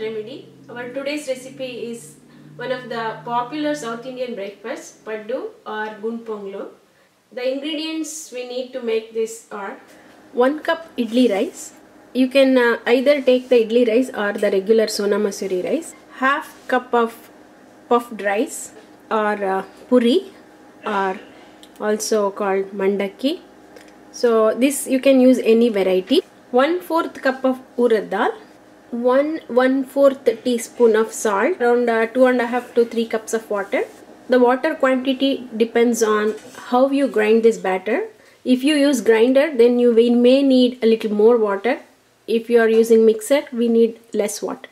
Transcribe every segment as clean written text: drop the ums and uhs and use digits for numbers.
remedy. Our today's recipe is one of the popular South Indian breakfasts, Paddu or Gundponglu. The ingredients we need to make this are 1 cup idli rice. You can either take the idli rice or the regular Sona Masuri rice. Half cup of puffed rice or puri, or also called mandaki. So this you can use any variety. 1/4 cup of urad dal, 1/4 teaspoon of salt, around 2.5 to 3 cups of water. The water quantity depends on how you grind this batter. If you use grinder, then we may need a little more water. If you are using mixer, we need less water.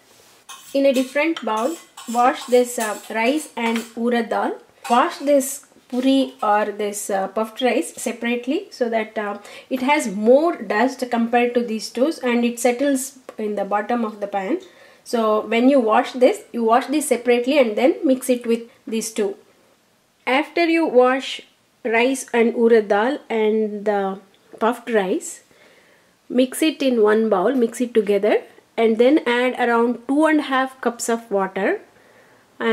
In a different bowl, wash this rice and urad dal. Wash this puri or this puffed rice separately so that it has more dust compared to these two, and it settles in the bottom of the pan. So when you wash this separately and then mix it with these two. After you wash rice and urad dal and the puffed rice, mix it in one bowl, mix it together, and then add around 2.5 cups of water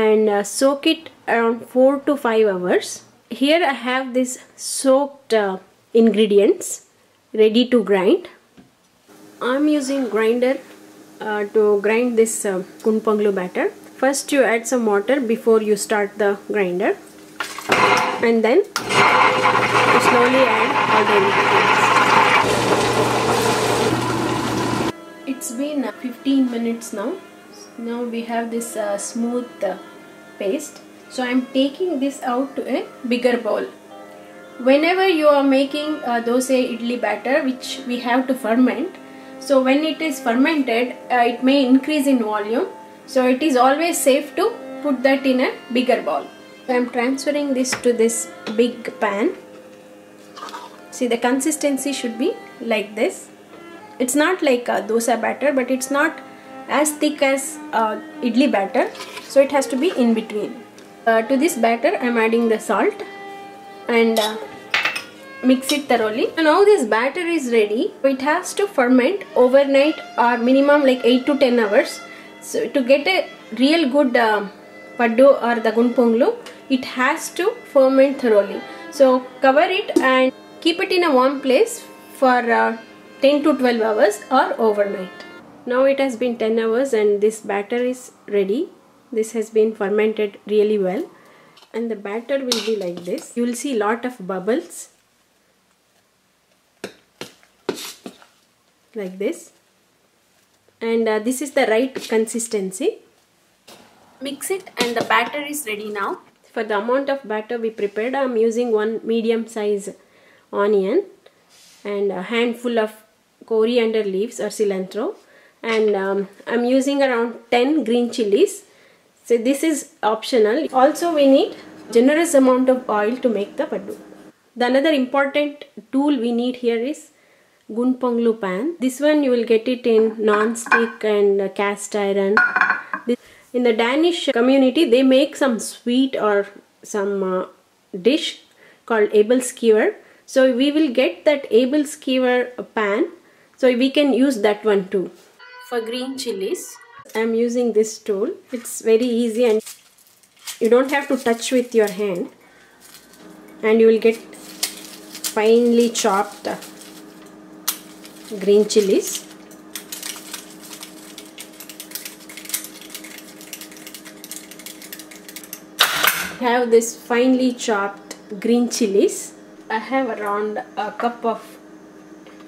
and soak it around 4 to 5 hours. Here I have this soaked ingredients ready to grind. I'm using grinder to grind this Gundponglu batter. First you add some water before you start the grinder, and then you slowly add all the ingredients. It's been 15 minutes now. Now we have this smooth paste. So I am taking this out to a bigger bowl. Whenever you are making dosa idli batter, which we have to ferment, so when it is fermented, it may increase in volume. So it is always safe to put that in a bigger bowl. I am transferring this to this big pan. See, the consistency should be like this. It's not like a dosa batter, but it's not as thick as idli batter. So it has to be in between. To this batter I am adding the salt and mix it thoroughly. So now this batter is ready. It has to ferment overnight or minimum like 8 to 10 hours. So to get a real good paddu or the Gundponglu, it has to ferment thoroughly. So cover it and keep it in a warm place for 10 to 12 hours or overnight. Now it has been 10 hours and this batter is ready. This has been fermented really well, and the batter will be like this. You will see lot of bubbles like this, and this is the right consistency. Mix it and the batter is ready now. For the amount of batter we prepared, I am using 1 medium size onion and a handful of coriander leaves or cilantro, and I am using around 10 green chilies. So this is optional. Also we need generous amount of oil to make the paddu. The another important tool we need here is Gundponglu pan. This one you will get it in non-stick and cast iron. In the Danish community, they make some sweet or some dish called abelskever. So we will get that abelskever pan. So we can use that one too. For green chilies, I am using this tool. It's very easy and you don't have to touch with your hand, and you will get finely chopped green chilies. I have this finely chopped green chilies. I have around a cup of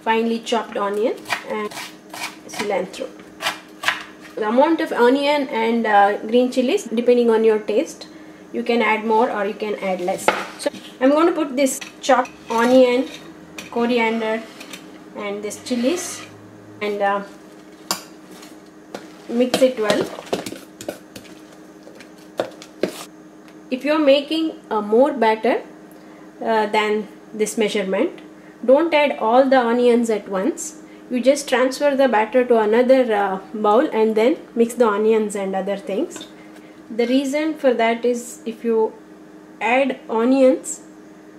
finely chopped onion and cilantro. The amount of onion and green chilies, depending on your taste, you can add more or you can add less. So I'm going to put this chopped onion, coriander and this chilies and mix it well. If you are making more batter than this measurement, don't add all the onions at once. You just transfer the batter to another bowl and then mix the onions and other things. The reason for that is if you add onions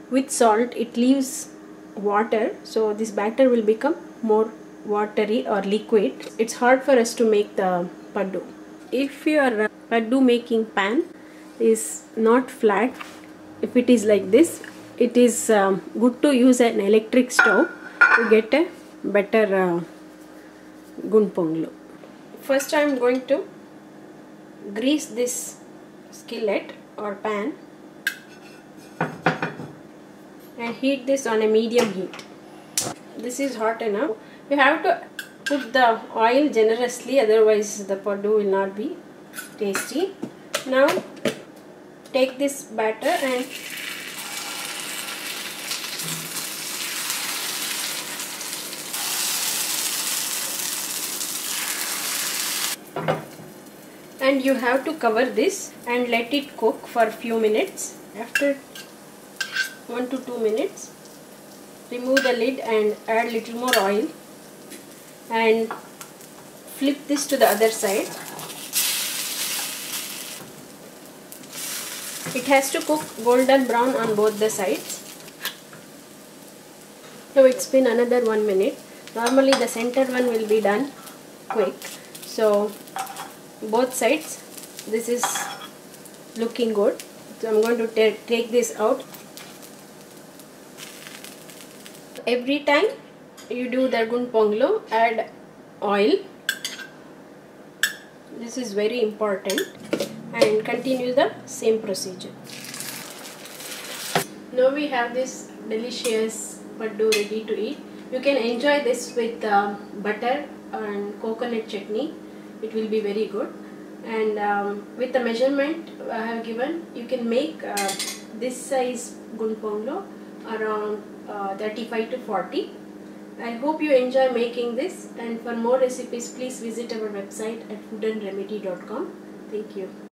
with salt, it leaves water, so this batter will become more watery or liquid. It's hard for us to make the paddu. if your paddu making pan is not flat, if it is like this, it is good to use an electric stove to get a better Gundponglu. First I am going to grease this skillet or pan and heat this on a medium heat. This is hot enough. You have to put the oil generously, otherwise the paddu will not be tasty. Now take this batter and you have to cover this and let it cook for a few minutes. After 1 to 2 minutes, remove the lid and add little more oil and flip this to the other side. It has to cook golden brown on both the sides. Now it's been another 1 minute. Normally the center one will be done quick. So both sides, this is looking good. So I'm going to take this out. Every time you do the Gundponglu, add oil. This is very important, and continue the same procedure. Now we have this delicious paddu ready to eat. You can enjoy this with butter and coconut chutney. It will be very good. And with the measurement I have given, you can make this size Gundponglu around 35 to 40. I hope you enjoy making this, and for more recipes please visit our website at foodandremedy.com. Thank you.